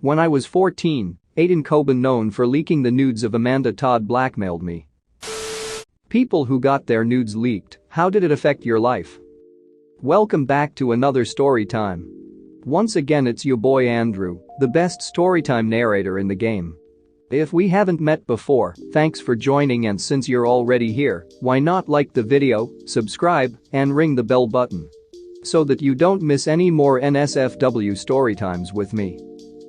When I was 14, Aiden Coben, known for leaking the nudes of Amanda Todd, blackmailed me. People who got their nudes leaked, how did it affect your life? Welcome back to another story time. Once again it's your boy Andrew, the best storytime narrator in the game. If we haven't met before, thanks for joining, and since you're already here, why not like the video, subscribe, and ring the bell button so that you don't miss any more NSFW storytimes with me.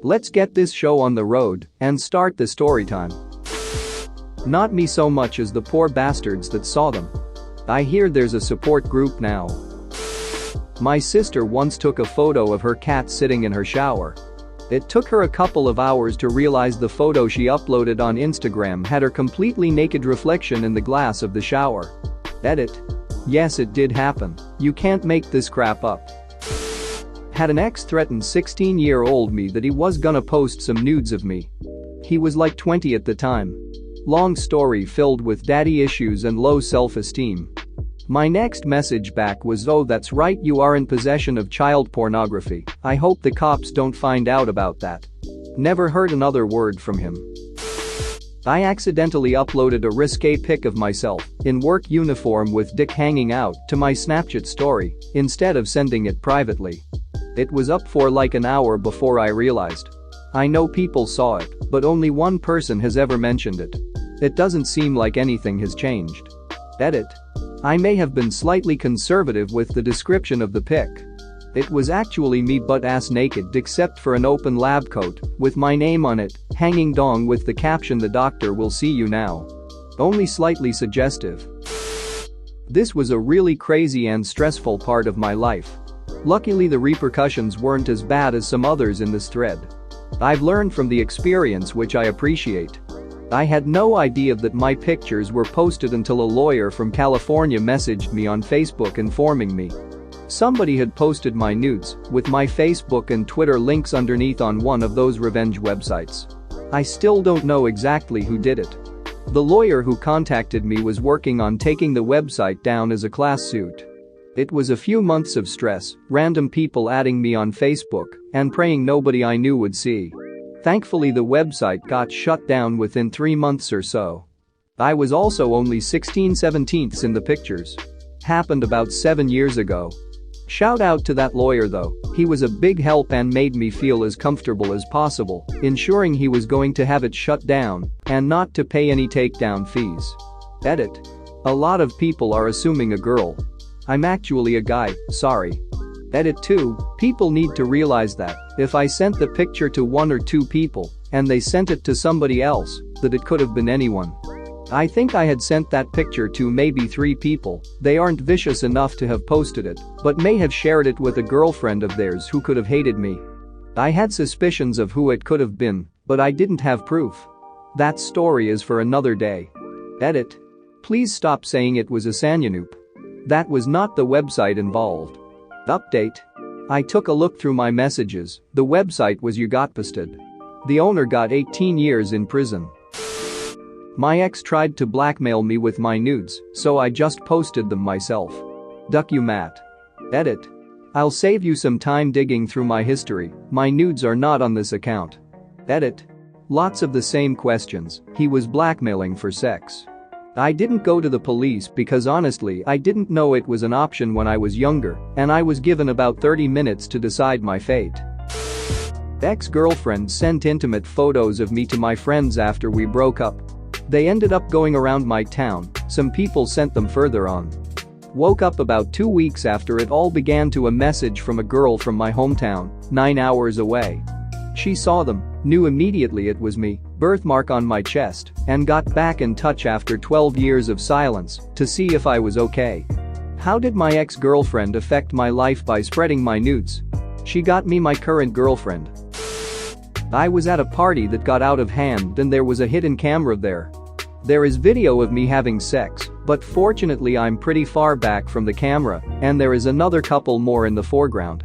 Let's get this show on the road and start the storytime. Not me so much as the poor bastards that saw them. I hear there's a support group now. My sister once took a photo of her cat sitting in her shower. It took her a couple of hours to realize the photo she uploaded on Instagram had her completely naked reflection in the glass of the shower. Edit. Yes, it did happen. You can't make this crap up. Had an ex threaten 16-year-old me that he was gonna post some nudes of me. He was like 20 at the time. Long story filled with daddy issues and low self-esteem. My next message back was, "Oh, that's right, you are in possession of child pornography. I hope the cops don't find out about that." Never heard another word from him. I accidentally uploaded a risque pic of myself in work uniform with dick hanging out to my Snapchat story instead of sending it privately. It was up for like an hour before I realized. I know people saw it, but only one person has ever mentioned it. It doesn't seem like anything has changed. Edit. I may have been slightly conservative with the description of the pic. It was actually me butt-ass naked except for an open lab coat with my name on it, hanging dong with the caption, "The doctor will see you now." Only slightly suggestive. This was a really crazy and stressful part of my life. Luckily the repercussions weren't as bad as some others in this thread. I've learned from the experience, which I appreciate. I had no idea that my pictures were posted until a lawyer from California messaged me on Facebook informing me somebody had posted my nudes with my Facebook and Twitter links underneath on one of those revenge websites. I still don't know exactly who did it. The lawyer who contacted me was working on taking the website down as a class suit. It was a few months of stress, random people adding me on Facebook, and praying nobody I knew would see. Thankfully the website got shut down within 3 months or so. I was also only 16/17 in the pictures. Happened about 7 years ago. Shout out to that lawyer though, he was a big help and made me feel as comfortable as possible, ensuring he was going to have it shut down and not to pay any takedown fees. Edit. A lot of people are assuming a girl. I'm actually a guy, sorry. Edit 2. People need to realize that if I sent the picture to 1 or 2 people and they sent it to somebody else, that it could have been anyone. I think I had sent that picture to maybe 3 people. They aren't vicious enough to have posted it, but may have shared it with a girlfriend of theirs who could have hated me. I had suspicions of who it could have been, but I didn't have proof. That story is for another day. Edit. Please stop saying it was a Sanyanoop. That was not the website involved. Update. I took a look through my messages. The website was you got busted. The owner got 18 years in prison. My ex tried to blackmail me with my nudes, so I just posted them myself. Duck you, Matt. Edit. I'll save you some time digging through my history. My nudes are not on this account. Edit. Lots of the same questions. He was blackmailing for sex. I didn't go to the police because honestly I didn't know it was an option when I was younger, and I was given about 30 minutes to decide my fate. Ex-girlfriend sent intimate photos of me to my friends after we broke up. They ended up going around my town, some people sent them further on. Woke up about 2 weeks after it all began to a message from a girl from my hometown, 9 hours away. She saw them, knew immediately it was me, birthmark on my chest, and got back in touch after 12 years of silence to see if I was okay. How did my ex-girlfriend affect my life by spreading my nudes? She got me my current girlfriend. I was at a party that got out of hand and there was a hidden camera there. There is video of me having sex, but fortunately I'm pretty far back from the camera and there is another couple more in the foreground.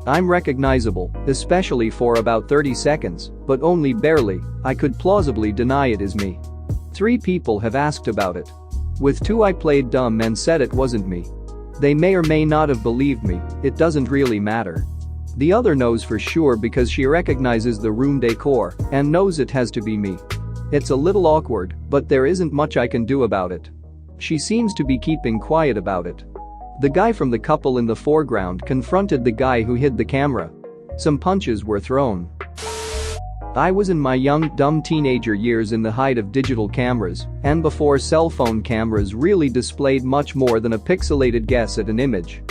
I'm recognizable, especially for about 30 seconds, but only barely. I could plausibly deny it is me. 3 people have asked about it. With 2 I played dumb and said it wasn't me. They may or may not have believed me, it doesn't really matter. The other knows for sure because she recognizes the room decor and knows it has to be me. It's a little awkward, but there isn't much I can do about it. She seems to be keeping quiet about it. The guy from the couple in the foreground confronted the guy who hid the camera. Some punches were thrown. I was in my young, dumb teenager years in the height of digital cameras and before cell phone cameras really displayed much more than a pixelated guess at an image.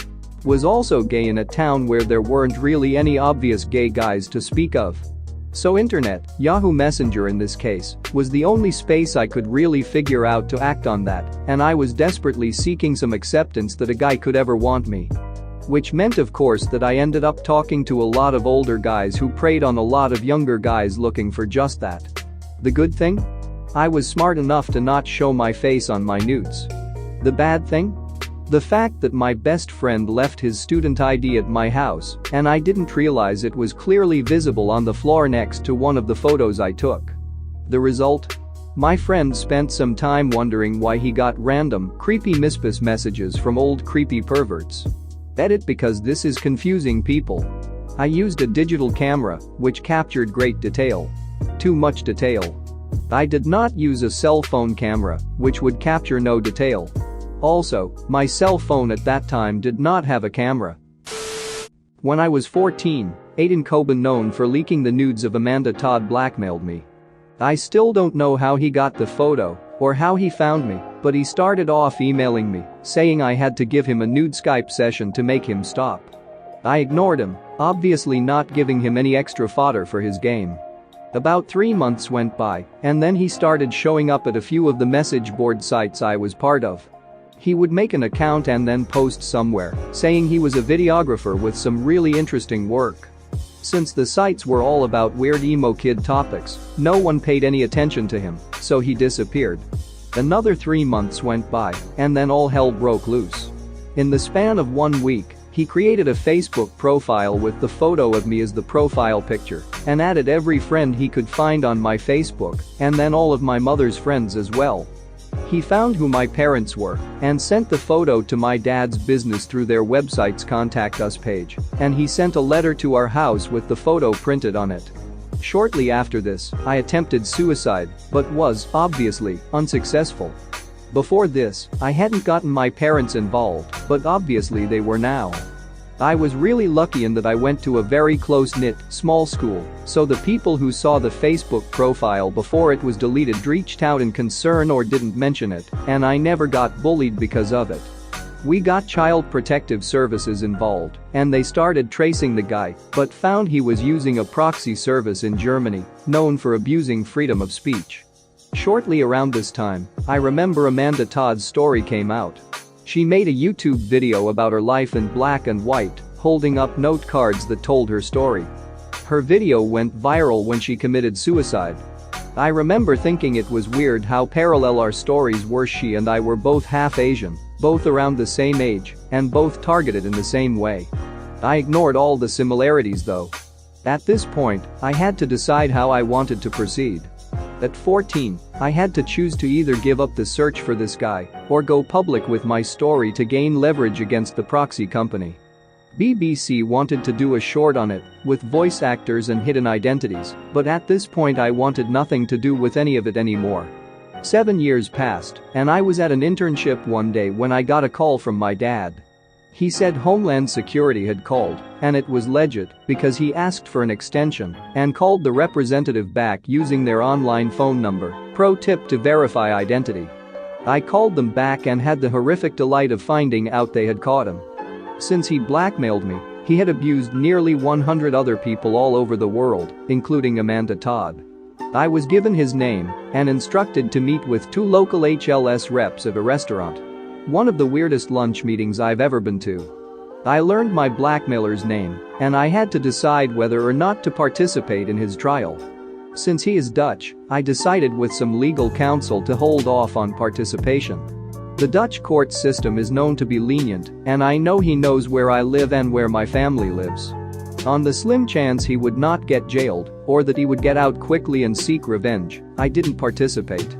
Was also gay in a town where there weren't really any obvious gay guys to speak of. So internet, Yahoo Messenger in this case, was the only space I could really figure out to act on that, and I was desperately seeking some acceptance that a guy could ever want me. Which meant of course that I ended up talking to a lot of older guys who preyed on a lot of younger guys looking for just that. The good thing? I was smart enough to not show my face on my nudes. The bad thing? The fact that my best friend left his student ID at my house and I didn't realize it was clearly visible on the floor next to one of the photos I took. The result? My friend spent some time wondering why he got random, creepy mispas messages from old creepy perverts. Edit because this is confusing people. I used a digital camera, which captured great detail. Too much detail. I did not use a cell phone camera, which would capture no detail. Also, my cell phone at that time did not have a camera. When I was 14, Aiden Coben, known for leaking the nudes of Amanda Todd, blackmailed me. I still don't know how he got the photo or how he found me, but he started off emailing me, saying I had to give him a nude Skype session to make him stop. I ignored him, obviously not giving him any extra fodder for his game. About 3 months went by, and then he started showing up at a few of the message board sites I was part of. He would make an account and then post somewhere, saying he was a videographer with some really interesting work. Since the sites were all about weird emo kid topics, no one paid any attention to him, so he disappeared. Another 3 months went by, and then all hell broke loose. In the span of 1 week, he created a Facebook profile with the photo of me as the profile picture and added every friend he could find on my Facebook and then all of my mother's friends as well. He found who my parents were and sent the photo to my dad's business through their website's Contact Us page, and he sent a letter to our house with the photo printed on it. Shortly after this, I attempted suicide, but was, obviously, unsuccessful. Before this, I hadn't gotten my parents involved, but obviously they were now. I was really lucky in that I went to a very close-knit, small school, so the people who saw the Facebook profile before it was deleted reached out in concern or didn't mention it, and I never got bullied because of it. We got Child Protective Services involved, and they started tracing the guy, but found he was using a proxy service in Germany, known for abusing freedom of speech. Shortly around this time, I remember Amanda Todd's story came out. She made a YouTube video about her life in black and white, holding up note cards that told her story. Her video went viral when she committed suicide. I remember thinking it was weird how parallel our stories were. She and I were both half Asian, both around the same age, and both targeted in the same way. I ignored all the similarities though. At this point, I had to decide how I wanted to proceed. At 14, I had to choose to either give up the search for this guy or go public with my story to gain leverage against the proxy company. BBC wanted to do a short on it, with voice actors and hidden identities, but at this point I wanted nothing to do with any of it anymore. 7 years passed, and I was at an internship one day when I got a call from my dad. He said Homeland Security had called, and it was legit because he asked for an extension and called the representative back using their online phone number. Pro tip to verify identity. I called them back and had the horrific delight of finding out they had caught him. Since he blackmailed me, he had abused nearly 100 other people all over the world, including Amanda Todd. I was given his name and instructed to meet with 2 local HLS reps at a restaurant. One of the weirdest lunch meetings I've ever been to. I learned my blackmailer's name, and I had to decide whether or not to participate in his trial. Since he is Dutch, I decided with some legal counsel to hold off on participation. The Dutch court system is known to be lenient, and I know he knows where I live and where my family lives. On the slim chance he would not get jailed, or that he would get out quickly and seek revenge, I didn't participate.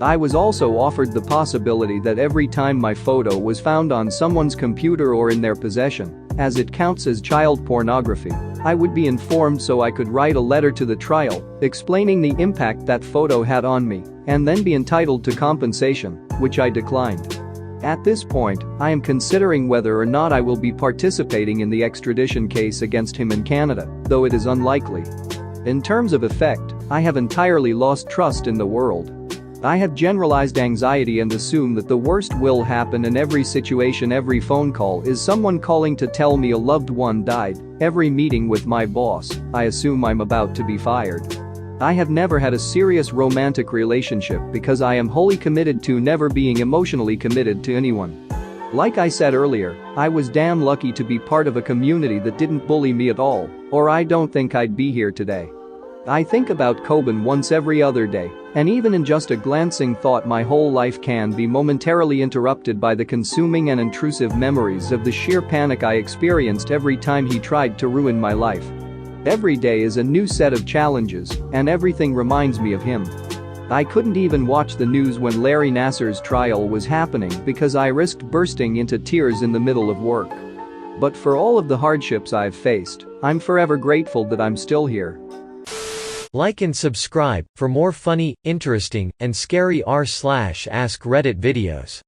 I was also offered the possibility that every time my photo was found on someone's computer or in their possession, as it counts as child pornography. I would be informed so I could write a letter to the trial, explaining the impact that photo had on me, and then be entitled to compensation, which I declined. At this point, I am considering whether or not I will be participating in the extradition case against him in Canada, though it is unlikely. In terms of effect, I have entirely lost trust in the world. I have generalized anxiety and assume that the worst will happen in every situation. Every phone call is someone calling to tell me a loved one died. Every meeting with my boss, I assume I'm about to be fired. I have never had a serious romantic relationship because I am wholly committed to never being emotionally committed to anyone. Like I said earlier, I was damn lucky to be part of a community that didn't bully me at all, or I don't think I'd be here today. I think about Coben once every other day, and even in just a glancing thought my whole life can be momentarily interrupted by the consuming and intrusive memories of the sheer panic I experienced every time he tried to ruin my life. Every day is a new set of challenges, and everything reminds me of him. I couldn't even watch the news when Larry Nassar's trial was happening because I risked bursting into tears in the middle of work. But for all of the hardships I've faced, I'm forever grateful that I'm still here. Like and subscribe for more funny, interesting, and scary r/ask Reddit videos.